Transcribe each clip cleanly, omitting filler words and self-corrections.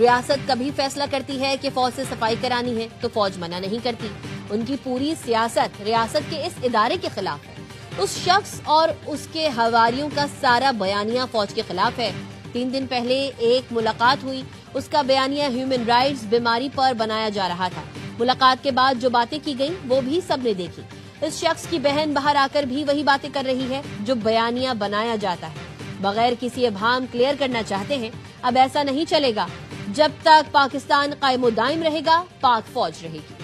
ریاست کبھی فیصلہ کرتی ہے کہ فوج سے صفائی کرانی ہے تو فوج منع نہیں کرتی. ان کی پوری سیاست ریاست کے اس ادارے کے خلاف ہے. اس شخص اور اس کے حواریوں کا سارا بیانیہ فوج کے خلاف ہے. 3 دن پہلے ایک ملاقات ہوئی, اس کا بیانیہ ہیومن رائٹس بیماری پر بنایا جا رہا تھا. ملاقات کے بعد جو باتیں کی گئیں وہ بھی سب نے دیکھی. اس شخص کی بہن باہر آ کر بھی وہی باتیں کر رہی ہے جو بیانیہ بنایا جاتا ہے. بغیر کسی ابہام کلیئر کرنا چاہتے ہیں. اب ایسا نہیں چلے گا. جب تک پاکستان قائم و دائم رہے گا, پاک فوج رہے گی.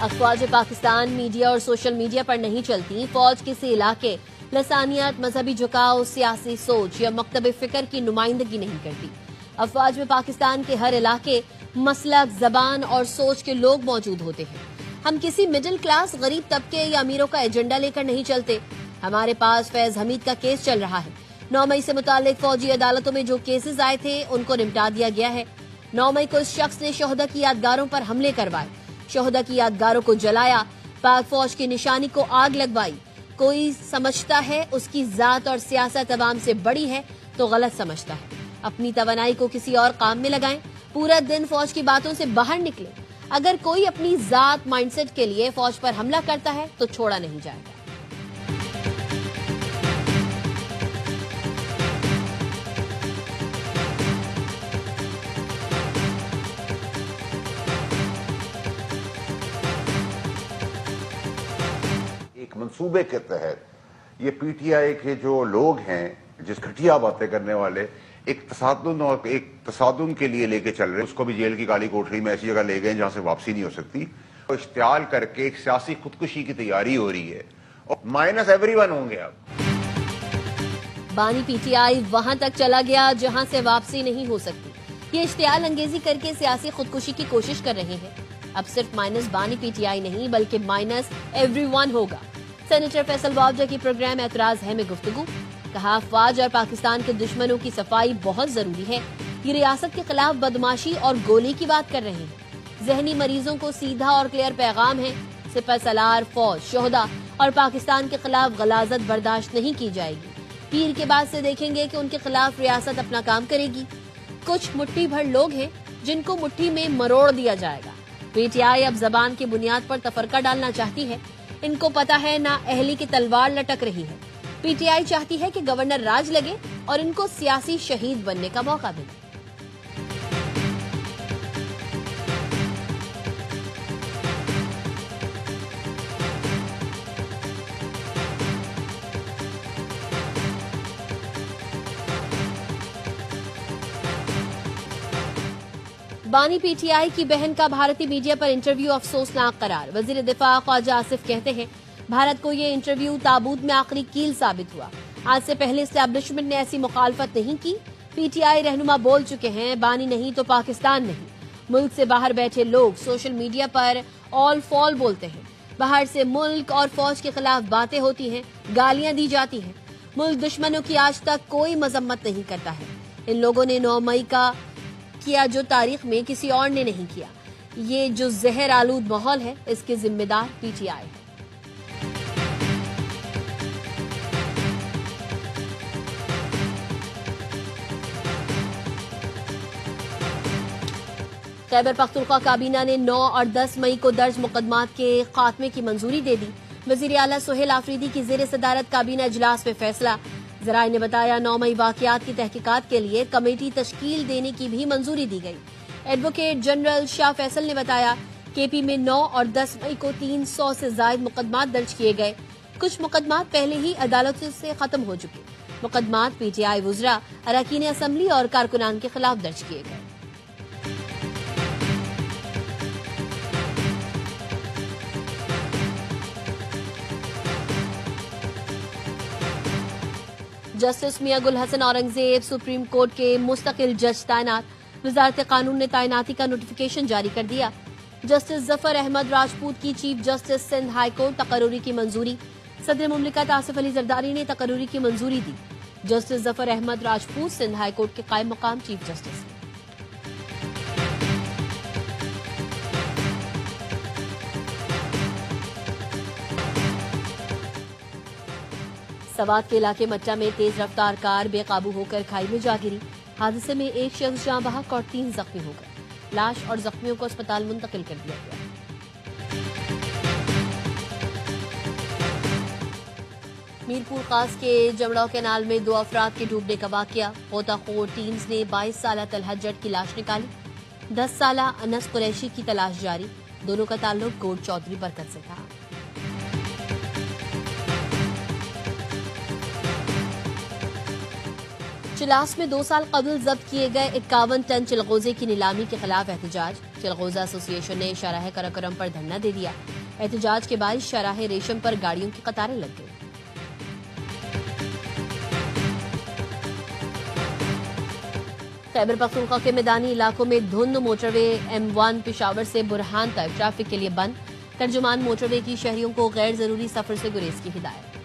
افواج پاکستان میڈیا اور سوشل میڈیا پر نہیں چلتی. فوج کسی علاقے, لسانیات, مذہبی جھکاؤ, سیاسی سوچ یا مکتب فکر کی نمائندگی نہیں کرتی. افواج میں پاکستان کے ہر علاقے, مسلک, زبان اور سوچ کے لوگ موجود ہوتے ہیں. ہم کسی مڈل کلاس, غریب طبقے یا امیروں کا ایجنڈا لے کر نہیں چلتے. ہمارے پاس فیض حمید کا کیس چل رہا ہے. 9 مئی سے متعلق فوجی عدالتوں میں جو کیسز آئے تھے ان کو نمٹا دیا گیا ہے. 9 مئی کو اس شخص نے شہدا کی یادگاروں پر حملے کروائے, شہدا کی یادگاروں کو جلایا, پاک فوج کی نشانی کو آگ لگوائی. کوئی سمجھتا ہے اس کی ذات اور سیاست عوام سے بڑی ہے تو غلط سمجھتا ہے. اپنی توانائی کو کسی اور کام میں لگائیں. پورا دن فوج کی باتوں سے باہر نکلے. اگر کوئی اپنی ذات مائنڈ سیٹ کے لیے فوج پر حملہ کرتا ہے تو چھوڑا نہیں جائے گا. ایک منصوبے کے تحت یہ پی ٹی آئی کے جو لوگ ہیں, جس گھٹیا باتیں کرنے والے, ایک تصادم اور ایک تصادم کے لیے لے کے چل رہے ہیں. اس کو بھی جیل کی کالی کوٹری میں ایسی جگہ لے گئے جہاں سے واپسی نہیں ہو سکتی. اشتعال کر کے ایک سیاسی خودکشی کی تیاری ہو رہی ہے اور مائنس ایوری ون ہوں گے. اب بانی پی ٹی آئی وہاں تک چلا گیا جہاں سے واپسی نہیں ہو سکتی. یہ اشتعال انگیزی کر کے سیاسی خودکشی کی کوشش کر رہے ہیں. اب صرف مائنس بانی پی ٹی آئی نہیں بلکہ مائنس ایوری ون ہوگا. سینیٹر فیصل واوڈا کی پروگرام اعتراض ہے میں گفتگو. کہا افواج اور پاکستان کے دشمنوں کی صفائی بہت ضروری ہے. یہ ریاست کے خلاف بدماشی اور گولی کی بات کر رہے ہیں. ذہنی مریضوں کو سیدھا اور کلیئر پیغام ہے. سپہ سالار, فوج, شہدا اور پاکستان کے خلاف غلاظت برداشت نہیں کی جائے گی. پیر کے بعد سے دیکھیں گے کہ ان کے خلاف ریاست اپنا کام کرے گی. کچھ مٹھی بھر لوگ ہیں جن کو مٹھی میں مروڑ دیا جائے گا. پی ٹی آئی اب زبان کی بنیاد پر تفرقہ ڈالنا چاہتی ہے. ان کو پتا ہے نا اہلی کی تلوار لٹک رہی ہے. پی ٹی آئی چاہتی ہے کہ گورنر راج لگے اور ان کو سیاسی شہید بننے کا موقع ملے. بانی پی ٹی آئی کی بہن کا بھارتی میڈیا پر انٹرویو افسوسناک قرار. وزیر دفاع خواجہ آصف کہتے ہیں بھارت کو یہ انٹرویو تابوت میں آخری کیل ثابت ہوا. آج سے پہلے اسٹیبلشمنٹ نے ایسی مخالفت نہیں کی. پی ٹی آئی رہنما بول چکے ہیں بانی نہیں تو پاکستان نہیں. ملک سے باہر بیٹھے لوگ سوشل میڈیا پر آل فال بولتے ہیں. باہر سے ملک اور فوج کے خلاف باتیں ہوتی ہیں, گالیاں دی جاتی ہیں. ملک دشمنوں کی آج تک کوئی مذمت نہیں کرتا ہے. ان لوگوں نے 9 مئی کا کیا جو تاریخ میں کسی اور نے نہیں کیا. یہ جو زہر آلود ماحول ہے اس کے ذمہ دار پی ٹی آئی ہے. خیبر پختونخوا کابینہ نے 9 اور 10 مئی کو درج مقدمات کے خاتمے کی منظوری دے دی. وزیر اعلیٰ سہیل آفریدی کی زیر صدارت کابینہ اجلاس میں فیصلہ. ذرائع نے بتایا 9 مئی واقعات کی تحقیقات کے لیے کمیٹی تشکیل دینے کی بھی منظوری دی گئی. ایڈوکیٹ جنرل شاہ فیصل نے بتایا کے پی میں 9 اور 10 مئی کو 300 سے زائد مقدمات درج کیے گئے. کچھ مقدمات پہلے ہی عدالتوں سے ختم ہو چکے. مقدمات پی ٹی آئی وزراء, اراکین اسمبلی اور کارکنان کے خلاف درج کیے گئے. جسٹس میاں گل حسن اورنگزیب سپریم کورٹ کے مستقل جج تعینات. وزارت قانون نے تعیناتی کا نوٹیفیکیشن جاری کر دیا. جسٹس ظفر احمد راجپوت کی chief justice Sindh high court تقرری کی منظوری. صدر مملکت آصف علی زرداری نے تقرری کی منظوری دی. جسٹس ظفر احمد راجپوت سندھ ہائی کورٹ کے قائم مقام چیف جسٹس. سوات کے علاقے مٹا میں تیز رفتار کار بے قابو ہو کر کھائی میں جا گری. حادثے میں ایک شخص جاں بحق اور 3 زخمی ہو گئے. لاش اور زخمیوں کو اسپتال منتقل کر دیا گیا. میرپور خاص کے جمڑاؤ کینال میں 2 افراد کے ڈوبنے کا واقعہ. غوطہ خور ٹیمز نے 22 سالہ طلحت جٹ کی لاش نکالی. 10 سالہ انس قریشی کی تلاش جاری. دونوں کا تعلق گوڈ چودھری برکت سے تھا. چلاس میں 2 سال قبل ضبط کیے گئے 51 ٹن چلغوزے کی نیلامی کے خلاف احتجاج. چلغوزہ ایسوسی ایشن نے شاہراہ کراکرم پر دھرنا دے دیا. احتجاج کے باعث شاہراہ ریشم پر گاڑیوں کی قطاریں لگ گئی. خیبر پختونخوا کے میدانی علاقوں میں دھند. موٹر وے M1 پشاور سے برہان تک ٹریفک کے لیے بند. ترجمان موٹر وے کی شہریوں کو غیر ضروری سفر سے گریز کی ہدایت.